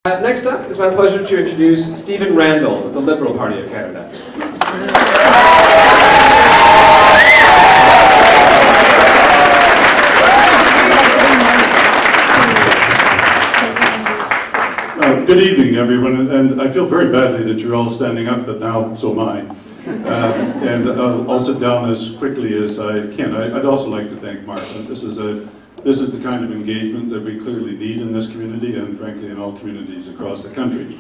Next up, it's my pleasure to introduce Stephen Randall of the Liberal Party of Canada. Good evening, everyone, and I feel very badly that you're all standing up, but now so am I. And I'll sit down as quickly as I can. I'd also like to thank Martha. This is the kind of engagement that we clearly need in this community and frankly in all communities across the country.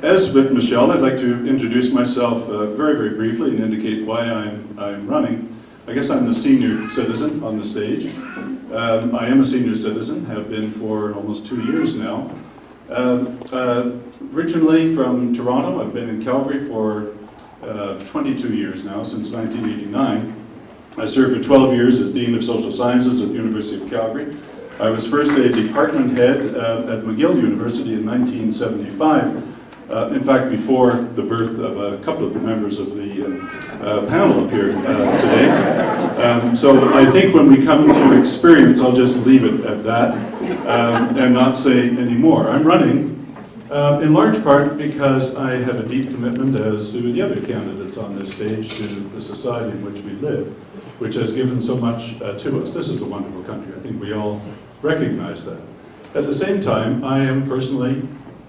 As with Michelle, I'd like to introduce myself very, very briefly and indicate why I'm running. I guess I'm the senior citizen on the stage. I am a senior citizen, have been for almost 2 years now. Originally from Toronto, I've been in Calgary for 22 years now, since 1989. I served for 12 years as Dean of Social Sciences at the University of Calgary. I was first a department head at McGill University in 1975, in fact before the birth of a couple of the members of the panel up here today. So I think when we come to experience, I'll just leave it at that and not say any more. I'm running in large part because I have a deep commitment, as do the other candidates on this stage, to the society in which we live, which has given so much to us. This is a wonderful country. I think we all recognize that. At the same time, I am personally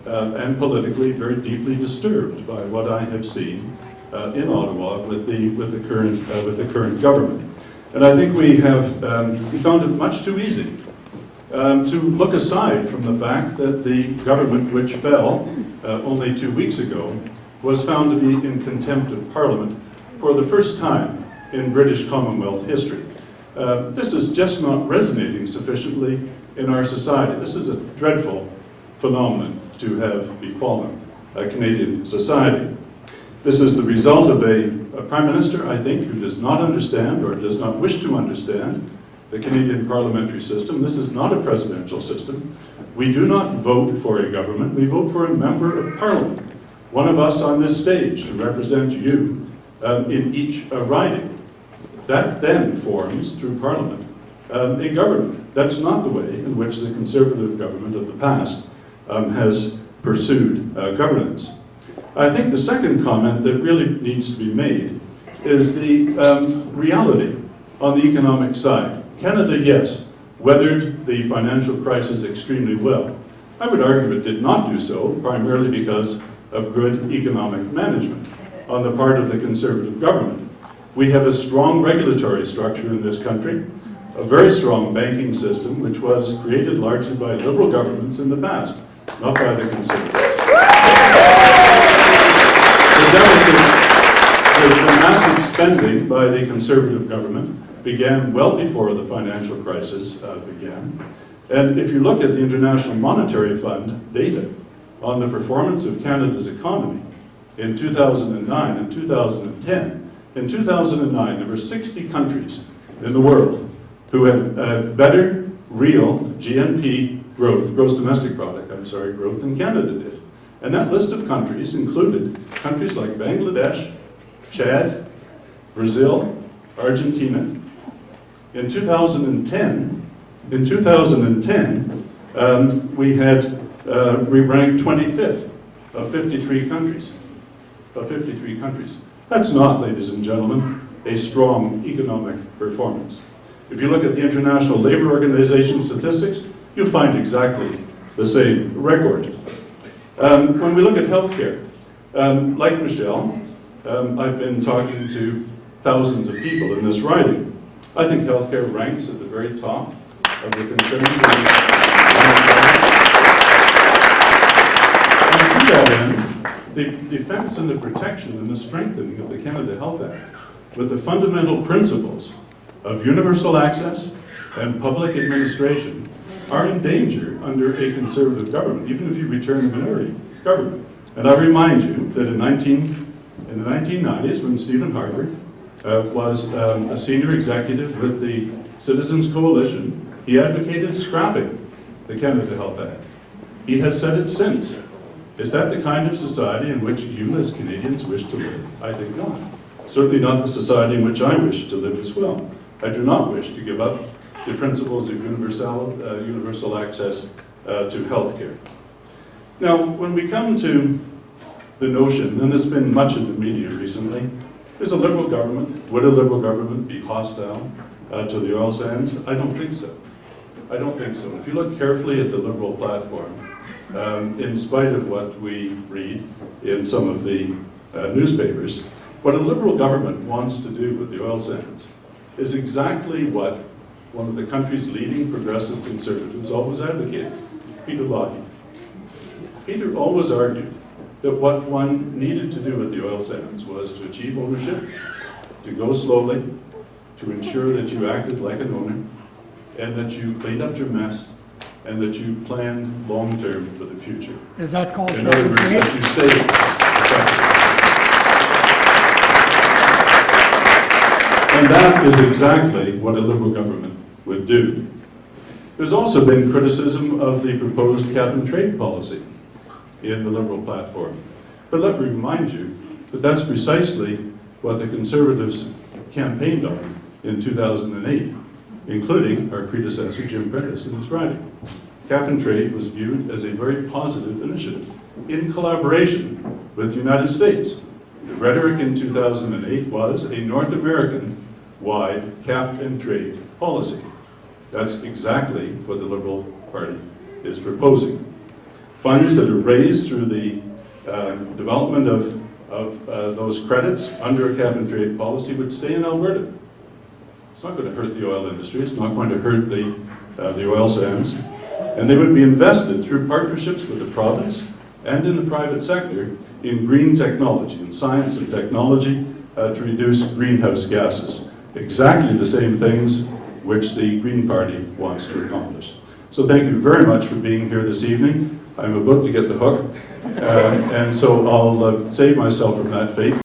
and politically very deeply disturbed by what I have seen in Ottawa with the current government. And I think we found it much too easy to look aside from the fact that the government which fell only 2 weeks ago was found to be in contempt of Parliament for the first time in British Commonwealth history. This is just not resonating sufficiently in our society. This is a dreadful phenomenon to have befallen a Canadian society. This is the result of a Prime Minister, I think, who does not understand or does not wish to understand the Canadian parliamentary system. This is not a presidential system. We do not vote for a government, we vote for a member of Parliament, one of us on this stage to represent you in each riding. That then forms, through Parliament, a government. That's not the way in which the Conservative government of the past has pursued governance. I think the second comment that really needs to be made is the reality on the economic side. Canada, yes, weathered the financial crisis extremely well. I would argue it did not do so, primarily because of good economic management on the part of the Conservative government. We have a strong regulatory structure in this country, a very strong banking system, which was created largely by Liberal governments in the past, not by the Conservatives. The massive spending by the Conservative government began well before the financial crisis began. And if you look at the International Monetary Fund data on the performance of Canada's economy in 2009 and 2010, in 2009 there were 60 countries in the world who had better real GNP growth, gross domestic product, growth than Canada did. And that list of countries included countries like Bangladesh, Chad, Brazil, Argentina. In 2010, we ranked 25th of 53 countries. That's not, ladies and gentlemen, a strong economic performance. If you look at the International Labour Organization statistics, you'll find exactly the same record. When we look at healthcare, like Michelle, I've been talking to thousands of people in this riding. I think healthcare ranks at the very top of the concerns. And to that end, the defense and the protection and the strengthening of the Canada Health Act with the fundamental principles of universal access and public administration are in danger under a Conservative government, even if you return a minority government. And I remind you that in the 1990s, when Stephen Harper was a senior executive with the Citizens Coalition, he advocated scrapping the Canada Health Act. He has said it since. Is that the kind of society in which you as Canadians wish to live? I think not. Certainly not the society in which I wish to live as well. I do not wish to give up the principles of universal access to health care. Now, when we come to the notion, and there's been much in the media recently, is a Liberal government, would a Liberal government be hostile to the oil sands? I don't think so. I don't think so. If you look carefully at the Liberal platform, in spite of what we read in some of the newspapers, what a Liberal government wants to do with the oil sands is exactly what one of the country's leading progressive conservatives always advocated, Peter Lougheed. Peter always argued that what one needed to do with the oil sands was to achieve ownership, to go slowly, to ensure that you acted like an owner, and that you cleaned up your mess, and that you planned long-term for the future. Is that called In other words, that you saved effectively. And that is exactly what a Liberal government would do. There's also been criticism of the proposed cap-and-trade policy in the Liberal platform. But let me remind you that that's precisely what the Conservatives campaigned on in 2008, including our predecessor, Jim Prentice, in his riding. Cap-and-trade was viewed as a very positive initiative in collaboration with the United States. The rhetoric in 2008 was a North American-wide cap-and-trade policy. That's exactly what the Liberal Party is proposing. Funds that are raised through the development of those credits under a cap-and-trade policy would stay in Alberta. It's not going to hurt the oil industry. It's not going to hurt the oil sands. And they would be invested through partnerships with the province and in the private sector in green technology, in science and technology to reduce greenhouse gases. Exactly the same things which the Green Party wants to accomplish. So thank you very much for being here this evening. I'm about to get the hook, and so I'll save myself from that fate.